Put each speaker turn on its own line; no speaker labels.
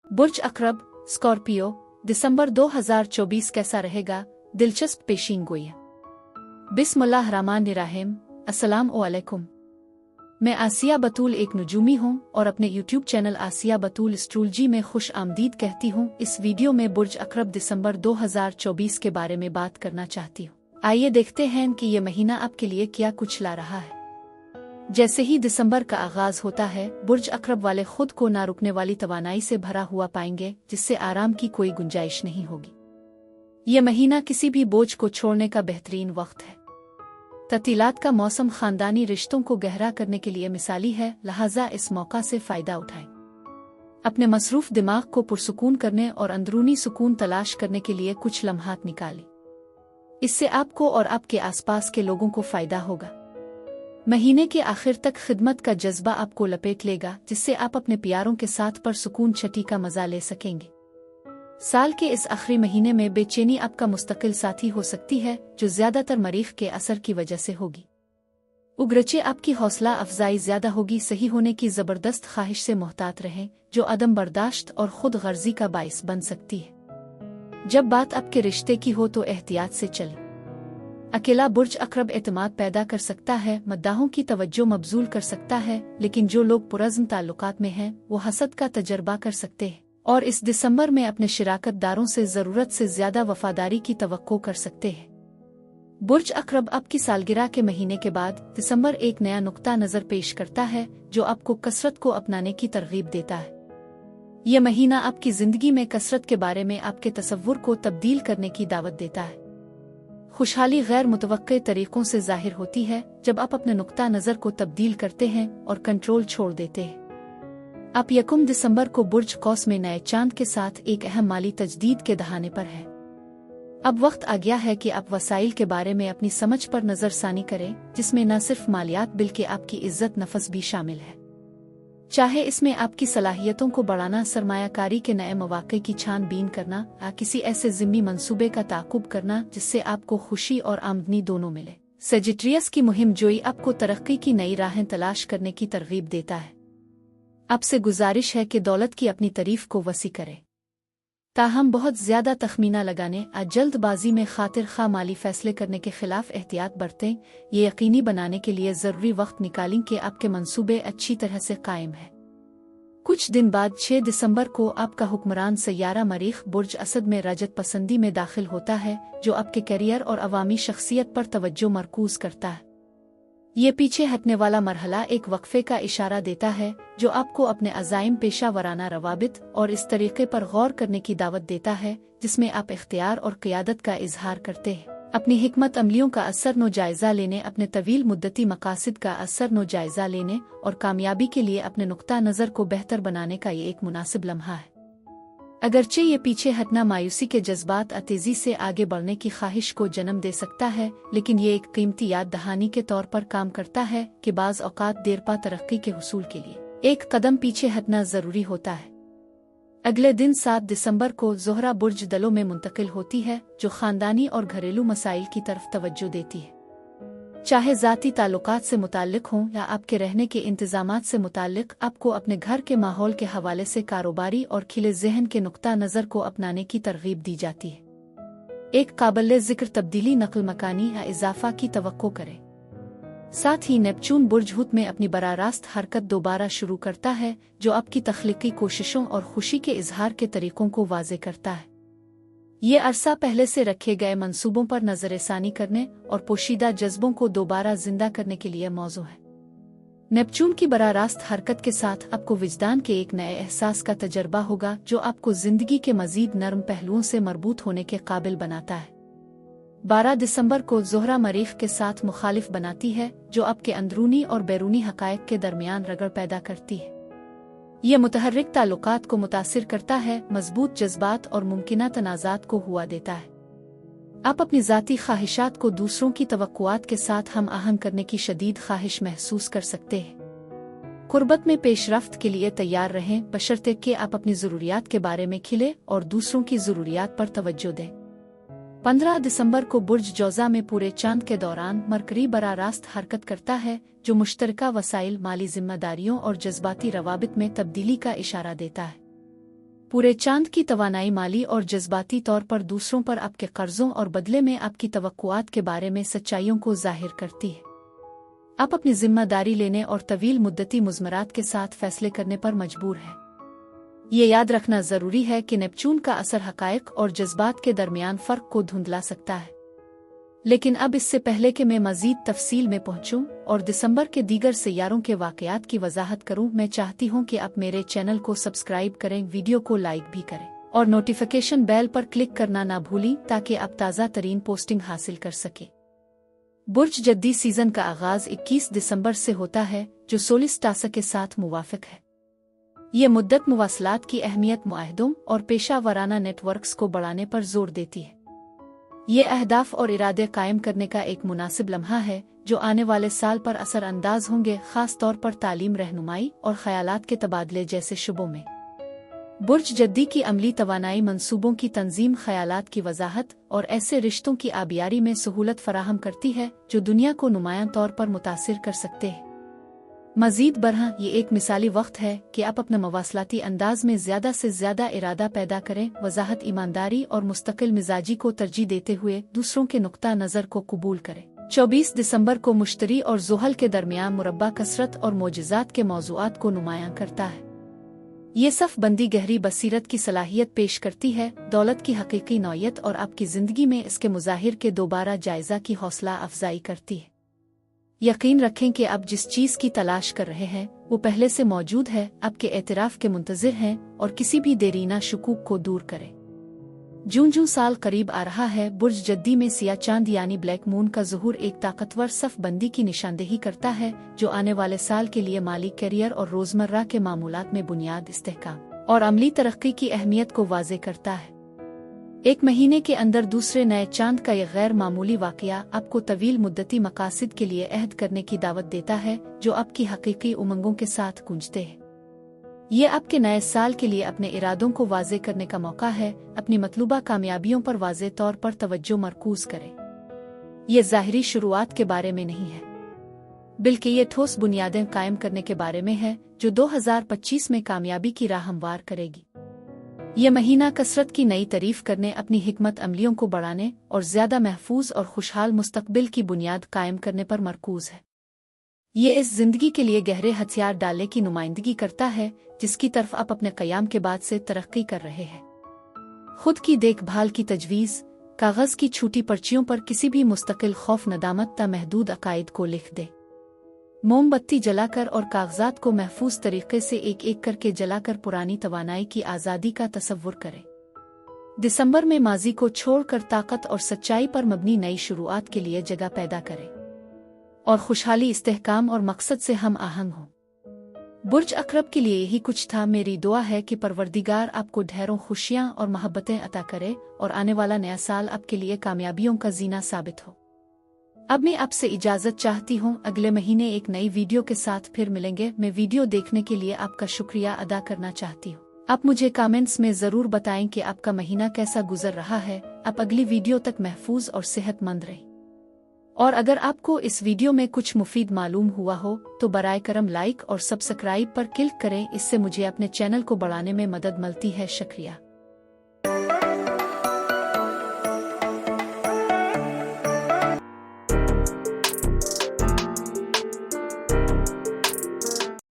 बुर्ज अक़रब, Scorpio, दिसंबर 2024 कैसा रहेगा? दिलचस्प पेशीनगोई। बिस्मिल्लाहिर्रहमानिर्रहीम। अस्सलाम वालेकुम। मैं आसिया बतूल एक नुजूमी हूँ और अपने यूट्यूब चैनल आसिया बतूल एस्ट्रोलॉजी में खुश आमदीद कहती हूँ। इस वीडियो में बुर्ज अक़रब दिसंबर 2024 के बारे में बात करना चाहती हूँ। आइए देखते हैं कि ये महीना आपके लिए क्या कुछ ला रहा है। जैसे ही दिसंबर का आगाज होता है, बुर्ज अक़रब वाले खुद को ना रुकने वाली तवानाई से भरा हुआ पाएंगे, जिससे आराम की कोई गुंजाइश नहीं होगी। ये महीना किसी भी बोझ को छोड़ने का बेहतरीन वक्त है। ततीलात का मौसम खानदानी रिश्तों को गहरा करने के लिए मिसाली है, लिहाजा इस मौका से फायदा उठाएं। अपने मसरूफ दिमाग को पुरसुकून करने और अंदरूनी सुकून तलाश करने के लिए कुछ लम्हात निकालें। इससे आपको और आपके आसपास के लोगों को फायदा होगा। महीने के आखिर तक खिदमत का जज्बा आपको लपेट लेगा, जिससे आप अपने प्यारों के साथ परसुकून छठी का मजा ले सकेंगे। साल के इस आखिरी महीने में बेचैनी आपका मुस्तकिल साथी हो सकती है, जो ज्यादातर मरीख के असर की वजह से होगी। उग्रचे आपकी हौसला अफजाई ज्यादा होगी। सही होने की जबरदस्त ख्वाहिश से मोहतात रहें, जो अदम बर्दाश्त और खुद गर्जी का बाइस बन सकती है। जब बात आपके रिश्ते की हो तो एहतियात से चलें। अकेला बुर्ज अक़रब एतमाद पैदा कर सकता है, मद्दाहों की तवज्जो मबजूल कर सकता है, लेकिन जो लोग पुरज़्म ताल्लुकात में हैं वो हसद का तजर्बा कर सकते हैं और इस दिसंबर में अपने शिराकतदारों से ज़रूरत से ज़्यादा वफादारी की तवक्को कर सकते हैं। बुर्ज अक़रब आपकी सालगिरह के महीने के बाद दिसंबर एक नया नुक्ता नज़र पेश करता है, जो आपको कसरत को अपनाने की तरगीब देता है। यह महीना आपकी ज़िंदगी में कसरत के बारे में आपके तसव्वुर को तब्दील करने की दावत देता है। खुशहाली गैर मुतवक्के तरीकों से जाहिर होती है जब आप अपने नुक्ता नज़र को तब्दील करते हैं और कंट्रोल छोड़ देते हैं। आप 1 दिसंबर को बुर्ज कौस में नए चांद के साथ एक अहम माली तजदीद के दहाने पर हैं। अब वक्त आ गया है कि आप वसाइल के बारे में अपनी समझ पर नज़रसानी करें, जिसमें न सिर्फ मालियात बल्कि आपकी इज्जत नफस भी शामिल है। चाहे इसमें आपकी सलाहियतों को बढ़ाना, सरमायाकारी के नए मौक़े की छानबीन करना या किसी ऐसे ज़िम्मी मंसूबे का ताक़ुब करना जिससे आपको खुशी और आमदनी दोनों मिले। सेजिटेरियस की मुहिम जोई आपको तरक्की की नई राहें तलाश करने की तरगीब देता है। आपसे गुजारिश है कि दौलत की अपनी तारीफ को वसी करें, ताहम बहुत ज़्यादा तखमीना लगाने या जल्दबाजी में खातिर खा माली फैसले करने के खिलाफ एहतियात बरतें। ये यकीनी बनाने के लिए ज़रूरी वक्त निकालें कि आपके मंसूबे अच्छी तरह से कायम हैं। कुछ दिन बाद 6 दिसंबर को आपका हुक्मरान सैयारा मरीख बुर्ज असद में रजत पसंदी में दाखिल होता है, जो आपके करियर और अवामी शख्सियत पर तवज्जो मरकूज करता है। ये पीछे हटने वाला मरहला एक वक्फे का इशारा देता है, जो आपको अपने अज़ाइम, पेशा वराना रवाबित और इस तरीके पर गौर करने की दावत देता है जिसमें आप इख्तियार और क़ियादत का इजहार करते हैं। अपनी हिकमत अमलियों का असर नो जायज़ा लेने, अपने तवील मुद्दती मकासद का असर नो जायज़ा लेने और कामयाबी के लिए अपने नुक्ता नज़र को बेहतर बनाने का ये एक मुनासिब लम्हा है। अगरचे ये पीछे हटना मायूसी के जज्बात तेजी से आगे बढ़ने की ख्वाहिश को जन्म दे सकता है, लेकिन ये एक कीमती याद दहानी के तौर पर काम करता है कि बाज़ औक़ात देरपा तरक्की के हुसूल के लिए एक कदम पीछे हटना ज़रूरी होता है। अगले दिन 7 दिसंबर को ज़ोहरा बुर्ज दलों में मुंतकिल होती है, जो ख़ानदानी और घरेलू मसाइल की तरफ तवज्जो देती है। चाहे ज़ाती ताल्लुकात से मुताल्लिक हों या आपके रहने के इंतज़ामात से मुताल्लिक, आपको अपने घर के माहौल के हवाले से कारोबारी और खिले ज़हन के नुक्ता नज़र को अपनाने की तरगीब दी जाती है। एक काबिल ज़िक्र तब्दीली नक़ल मकानी या इजाफ़ा की तवक्को करें। साथ ही नेपचून बुर्ज हुत में अपनी बरारास्त हरकत दोबारा शुरू करता है, जो आपकी तख्लीकी कोशिशों और खुशी के इजहार के तरीकों को वाज़े करता है। ये अरसा पहले से रखे गए मंसूबों पर नज़रसानी करने और पोशीदा जज्बों को दोबारा जिंदा करने के लिए मौजू है। नेपचून की बरारास्त हरकत के साथ आपको विजदान के एक नए एहसास का तजर्बा होगा, जो आपको जिंदगी के मजीद नरम पहलुओं से मरबूत होने के काबिल बनाता है। 12 दिसंबर को ज़ोहरा मरीख के साथ मुखालिफ बनाती है, जो आपके अंदरूनी और बैरूनी हक़ाइक़ के दरमियान रगड़ पैदा करती है। यह मुतहर्रिक ताल्लुकात को मुतासिर करता है, मजबूत जज्बात और मुमकिना तनाज़ात को हुआ देता है। आप अपनी ज़ाती ख्वाहिशात को दूसरों की तवक्कुआत के साथ हम आहंग करने की शदीद ख्वाहिश महसूस कर सकते हैं। कुर्बत में पेशरफ्त के लिए तैयार रहें, बशर्ते कि आप अपनी ज़रूरियात के बारे में खिले और दूसरों की ज़रूरियात पर तवज्जो दें। 15 दिसंबर को बुर्ज जौज़ा में पूरे चांद के दौरान मरकरी बरारास्त हरकत करता है, जो मुश्तरका वसाइल, माली जिम्मेदारियों और जज्बाती रवाबित में तब्दीली का इशारा देता है। पूरे चांद की तवानाई माली और जज्बाती तौर पर दूसरों पर आपके कर्जों और बदले में आपकी तवक्कुआत के बारे में सच्चाइयों को जाहिर करती है। आप अपनी जिम्मेदारी लेने और तवील मुद्दती मुज़मरात के साथ फैसले करने पर मजबूर हैं। ये याद रखना ज़रूरी है कि नेपच्यून का असर हक़ाइक़ और जज्बात के दरमियान फ़र्क को धुंधला सकता है। लेकिन अब इससे पहले कि मैं मज़ीद तफसील में पहुंचूं और दिसंबर के दीगर सैयारों के वाक़यात की वजाहत करूं, मैं चाहती हूं कि आप मेरे चैनल को सब्सक्राइब करें, वीडियो को लाइक भी करें और नोटिफिकेशन बेल पर क्लिक करना ना भूलें ताकि आप ताज़ा तरीन पोस्टिंग हासिल कर सकें। बुर्ज जद्दी सीज़न का आगाज़ 21 दिसंबर से होता है, जो सोलिस्टासा के साथ मुवाफ़िक है। ये मुद्दत मुवासलात की अहमियत, मुआहदों और पेशा वराना नेटवर्क्स को बढ़ाने पर जोर देती है। ये अहदाफ और इरादे कायम करने का एक मुनासिब लम्हा है जो आने वाले साल पर असर अंदाज होंगे, ख़ास तौर पर तालीम, रहनुमाई और ख़यालात के तबादले जैसे शुबों में। बुर्ज जद्दी की अमली तवानाई मंसूबों की तंजीम, ख़यालात की वजाहत और ऐसे रिश्तों की आबियारी में सहूलत फराहम करती है जो दुनिया को नुमायां तौर पर मुतासिर कर सकते हैं। मज़ीद बरहां, ये एक मिसाली वक्त है कि आप अपने मवासलाती अंदाज में ज़्यादा से ज़्यादा इरादा पैदा करें, वजाहत, ईमानदारी और मुस्तकिल मिजाजी को तरजीह देते हुए दूसरों के नुक्ता नज़र को कबूल करें। 24 दिसंबर को मुश्तरी और ज़ुहल के दरमियान मुरब्बा कसरत और मोजिज़ात के मौज़ूआत को नुमायां करता है। ये सफ़ बंदी गहरी बसीरत की सलाहियत पेश करती है, दौलत की हकीकी नौयत और आपकी ज़िंदगी में इसके मुज़ाहिर के दोबारा जायज़ा की हौसला अफजाई करती है। यकीन रखें कि आप जिस चीज़ की तलाश कर रहे हैं वो पहले से मौजूद है, आपके एतराफ़ के मुंतज़िर हैं और किसी भी देरीना शुकूक को दूर करें। जून साल करीब आ रहा है। बुर्ज जद्दी में सिया चांद यानी ब्लैक मून का ज़ुहूर एक ताकतवर सफ़ बंदी की निशानदेही करता है जो आने वाले साल के लिए माली, करियर और रोज़मर्रा के मामूलात में बुनियाद, इस्तेहकाम और अमली तरक्की की अहमियत को वाज़े करता है। एक महीने के अंदर दूसरे नए चांद का यह गैर मामूली वाक़या आपको तवील मुद्दती मकासद के लिए अहद करने की दावत देता है जो आपकी हकीकी उमंगों के साथ गूंजते हैं। ये आपके नए साल के लिए अपने इरादों को वाज़े करने का मौका है। अपनी मतलूबा कामयाबियों पर वाज़े तौर पर तवज्जो मरकूज करें। ये ज़ाहिरी शुरुआत के बारे में नहीं है, बल्कि ये ठोस बुनियादें कायम करने के बारे में है जो 2025 में कामयाबी की राह हमवार करेगी। ये महीना कसरत की नई तारीफ करने, अपनी हिकमत अमलियों को बढ़ाने और ज़्यादा महफूज और खुशहाल मुस्तकबिल की बुनियाद कायम करने पर मरकूज है। ये इस जिंदगी के लिए गहरे हथियार डालने की नुमाइंदगी करता है जिसकी तरफ आप अपने क़याम के बाद से तरक्की कर रहे हैं। खुद की देखभाल की तजवीज़, कागज़ की छूटी पर्चियों पर किसी भी मुस्तकिल खौफ, नदामत ता महदूद अकायद को लिख दे। मोमबत्ती जलाकर और कागजात को महफूज तरीके से एक एक करके जलाकर पुरानी तवानाई की आज़ादी का तसव्वुर करें। दिसंबर में माजी को छोड़कर ताकत और सच्चाई पर मबनी नई शुरुआत के लिए जगह पैदा करें और खुशहाली, इस्तेहकाम और मकसद से हम आहंग हों। बुर्ज अक़रब के लिए यही कुछ था। मेरी दुआ है कि परवरदिगार आपको ढेरों खुशियाँ और मोहब्बतें अता करे और आने वाला नया साल आपके लिए कामयाबियों का जीना साबित हो। अब मैं आपसे इजाज़त चाहती हूँ। अगले महीने एक नई वीडियो के साथ फिर मिलेंगे। मैं वीडियो देखने के लिए आपका शुक्रिया अदा करना चाहती हूँ। आप मुझे कमेंट्स में ज़रूर बताएं कि आपका महीना कैसा गुजर रहा है। आप अगली वीडियो तक महफूज और सेहतमंद रहें। और अगर आपको इस वीडियो में कुछ मुफीद मालूम हुआ हो तो बराए करम लाइक और सब्सक्राइब पर क्लिक करें। इससे मुझे अपने चैनल को बढ़ाने में मदद मिलती है। शुक्रिया।